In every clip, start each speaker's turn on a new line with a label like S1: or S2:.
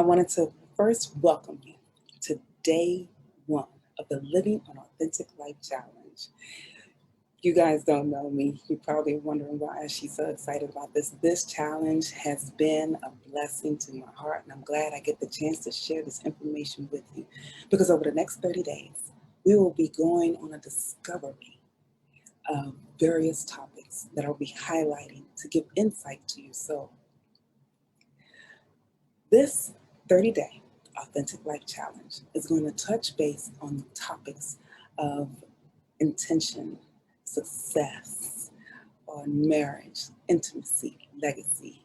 S1: wanted to first welcome you to day one of the Living an Authentic Life Challenge. You guys don't know me. You're probably wondering why she's so excited about this. This challenge has been a blessing to my heart, and I'm glad I get the chance to share this information with you because over the next 30 days, we will be going on a discovery of various topics that I'll be highlighting to give insight to your soul. This 30-day Authentic Life Challenge is going to touch base on the topics of intention, success, on marriage, intimacy, legacy,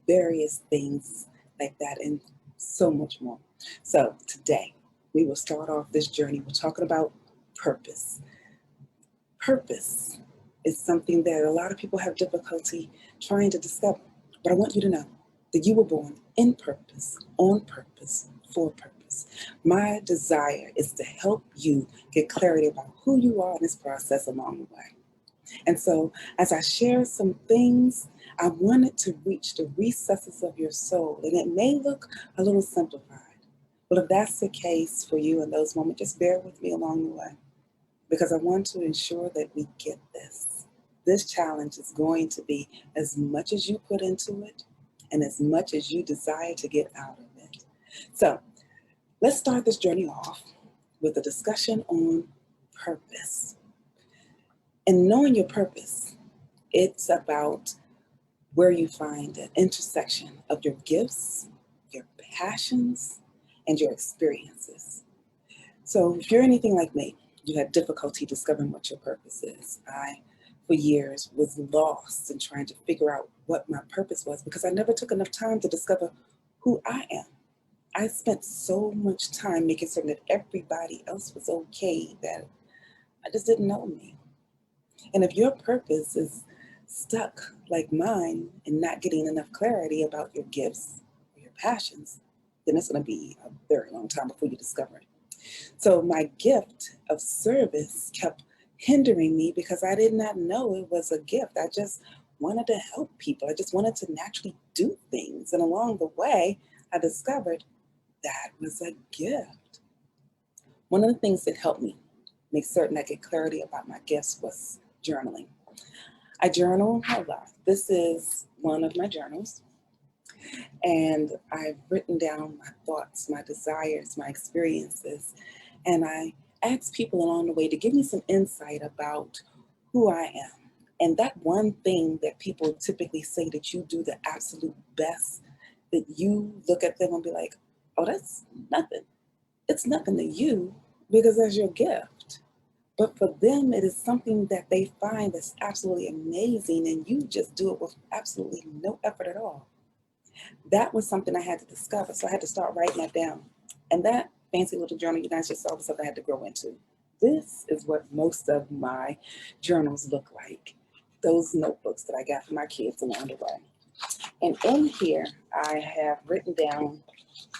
S1: various things like that, and so much more. So today, we will start off this journey. We're talking about purpose. Purpose is something that a lot of people have difficulty trying to discover. But I want you to know that you were born in purpose, on purpose, for purpose. My desire is to help you get clarity about who you are in this process along the way. And so as I share some things, I wanted to reach the recesses of your soul. And it may look a little simplified. Well, if that's the case for you in those moments, just bear with me along the way, because I want to ensure that we get this. This challenge is going to be as much as you put into it and as much as you desire to get out of it. So let's start this journey off with a discussion on purpose. And knowing your purpose, it's about where you find an intersection of your gifts, your passions, and your experiences. So if you're anything like me, you had difficulty discovering what your purpose is. I, for years, was lost in trying to figure out what my purpose was because I never took enough time to discover who I am. I spent so much time making certain that everybody else was okay that I just didn't know me. And if your purpose is stuck like mine and not getting enough clarity about your gifts or your passions, then it's going to be a very long time before you discover it. So my gift of service kept hindering me because I did not know it was a gift. I just wanted to help people. I just wanted to naturally do things. And along the way, I discovered that was a gift. One of the things that helped me make certain I get clarity about my gifts was journaling. I journal a lot. This is one of my journals. And I've written down my thoughts, my desires, my experiences, and I ask people along the way to give me some insight about who I am. And that one thing that people typically say that you do the absolute best, that you look at them and be like, oh, that's nothing. It's nothing to you because that's your gift. But for them, it is something that they find that's absolutely amazing, and you just do it with absolutely no effort at all. That was something I had to discover. So I had to start writing that down. And that fancy little journal you guys just saw was something I had to grow into. This is what most of my journals look like. Those notebooks that I got from my kids along the way. And in here, I have written down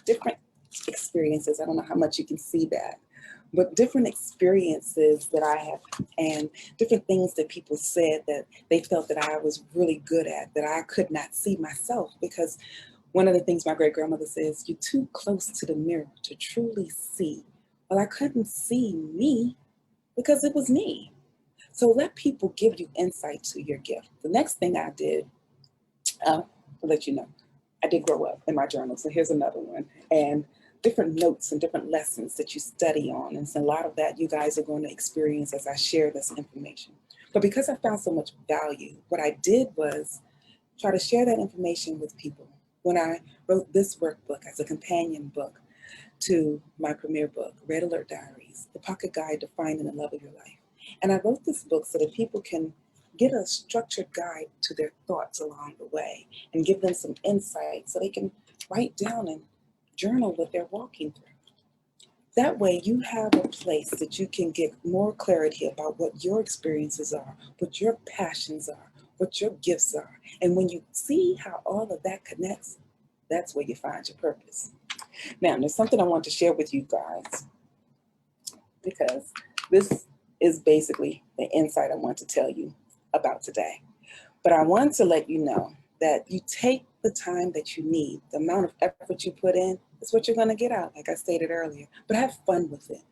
S1: different experiences. I don't know how much you can see that, but different experiences that I have and different things that people said that they felt that I was really good at that I could not see myself, because one of the things my great grandmother says, you're too close to the mirror to truly see. Well, I couldn't see me because it was me. So let people give you insight to your gift. The next thing I did, I'll let you know, I did grow up in my journal. So here's another one. And different notes and different lessons that you study on. And so a lot of that you guys are going to experience as I share this information. But because I found so much value, what I did was try to share that information with people. When I wrote this workbook as a companion book to my premier book, Red Alert Diaries, the pocket guide to finding the love of your life. And I wrote this book so that people can get a structured guide to their thoughts along the way and give them some insight so they can write down and journal what they're walking through. That way you have a place that you can get more clarity about what your experiences are, what your passions are, what your gifts are. And when you see how all of that connects, that's where you find your purpose. Now, there's something I want to share with you guys, because this is basically the insight I want to tell you about today. But I want to let you know that you take the time that you need, the amount of effort you put in, It's what you're going to get out, like I stated earlier. But have fun with it.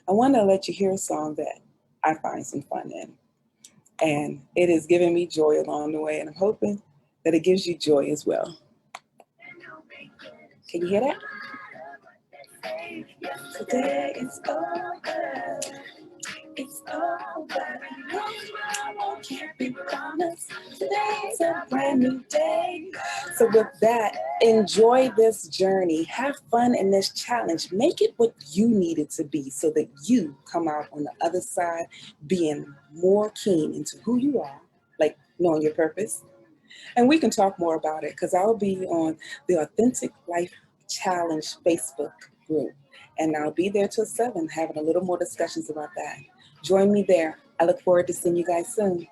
S1: I want to let you hear a song that I find some fun in. And it is giving me joy along the way. And I'm hoping that it gives you joy as well. Can you hear that? Today is over. It's over. No can't be promised. Today's a brand new day. So with that, enjoy this journey. Have fun in this challenge. Make it what you need it to be so that you come out on the other side being more keen into who you are, like knowing your purpose. And we can talk more about it because I'll be on the Authentic Life Challenge Facebook group. And I'll be there till 7 having a little more discussions about that. Join me there. I look forward to seeing you guys soon.